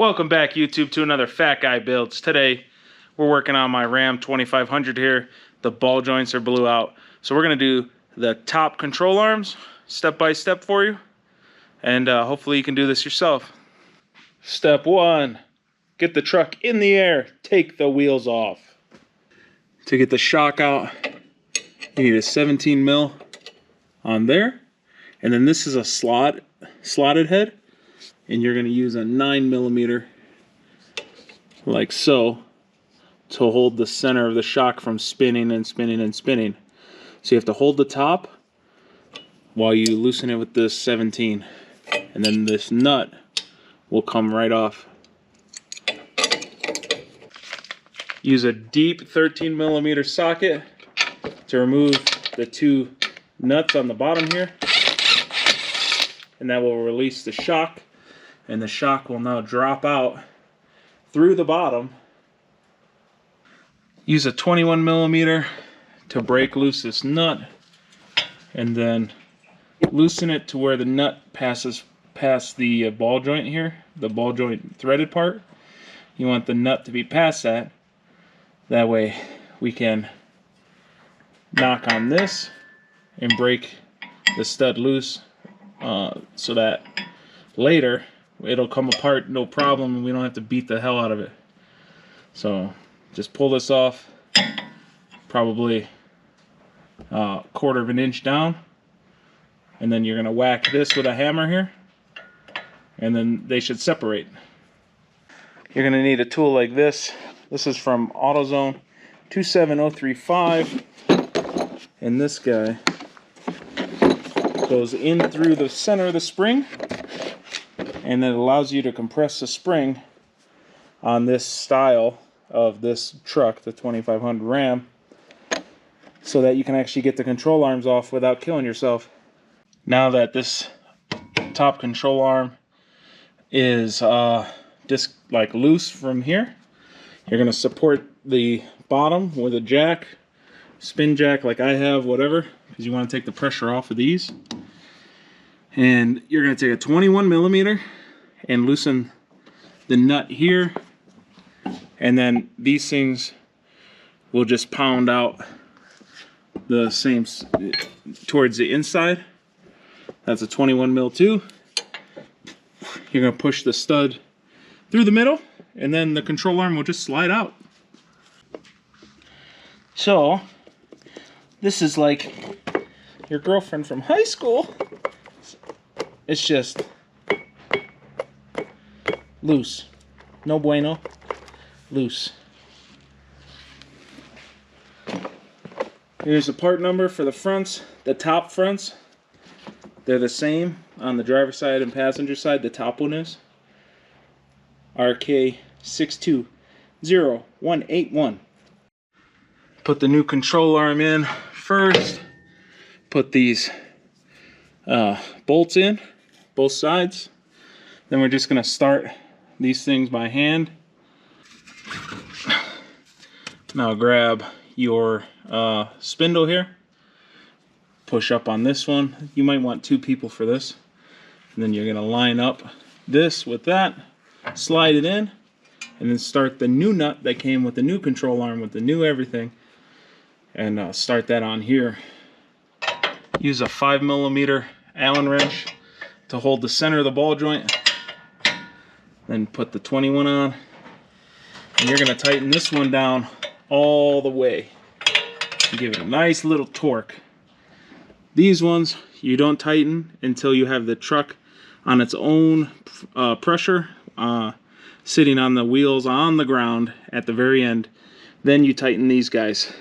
Welcome back, YouTube, to another Fat Guy Builds. Today, we're working on my Ram 2500 here. The ball joints are blew out. So we're going to do the top control arms step by step for you. And hopefully you can do this yourself. Step 1, get the truck in the air. Take the wheels off. To get the shock out, you need a 17 mil on there. And then this is a slotted head. And you're going to use a 9mm, like so, to hold the center of the shock from spinning and spinning and spinning. So you have to hold the top while you loosen it with this 17. And then this nut will come right off. Use a deep 13mm socket to remove the two nuts on the bottom here. And that will release the shock. And the shock will now drop out through the bottom. Use a 21mm to break loose this nut, and then loosen it to where the nut passes past the ball joint here, the ball joint threaded part. You want the nut to be past that. That way we can knock on this and break the stud loose so that later it'll come apart no problem and we don't have to beat the hell out of it. So just pull this off, probably a 1/4 of an inch down, and then you're going to whack this with a hammer here, and then they should separate. You're going to need a tool like this. This is from AutoZone 27035, and this guy goes in through the center of the spring, and it allows you to compress the spring on this style of this truck, the 2500 Ram, so that you can actually get the control arms off without killing yourself. Now that this top control arm is just like loose from here, you're going to support the bottom with a jack, spin jack like I have, whatever, because you want to take the pressure off of these. And you're going to take a 21mm and loosen the nut here, and then these things will just pound out the same towards the inside. That's a 21mm too. You're going to push the stud through the middle, and then the control arm will just slide out. So this is like your girlfriend from high school. It's just loose. No bueno. Loose. Here's the part number for the fronts. The top fronts, they're the same on the driver's side and passenger side. The top one is RK620181. Put the new control arm in first. Put these bolts in, both sides. Then we're just going to start these things by hand. Now grab your spindle here. Push up on this one. You might want 2 people for this. And then you're going to line up this with that, slide it in, and then start the new nut that came with the new control arm with the new everything, and start that on here. Use a 5mm Allen wrench to hold the center of the ball joint. Then put the 21 on, and you're going to tighten this one down all the way and give it a nice little torque. These ones you don't tighten until you have the truck on its own pressure, sitting on the wheels on the ground at the very end. Then you tighten these guys.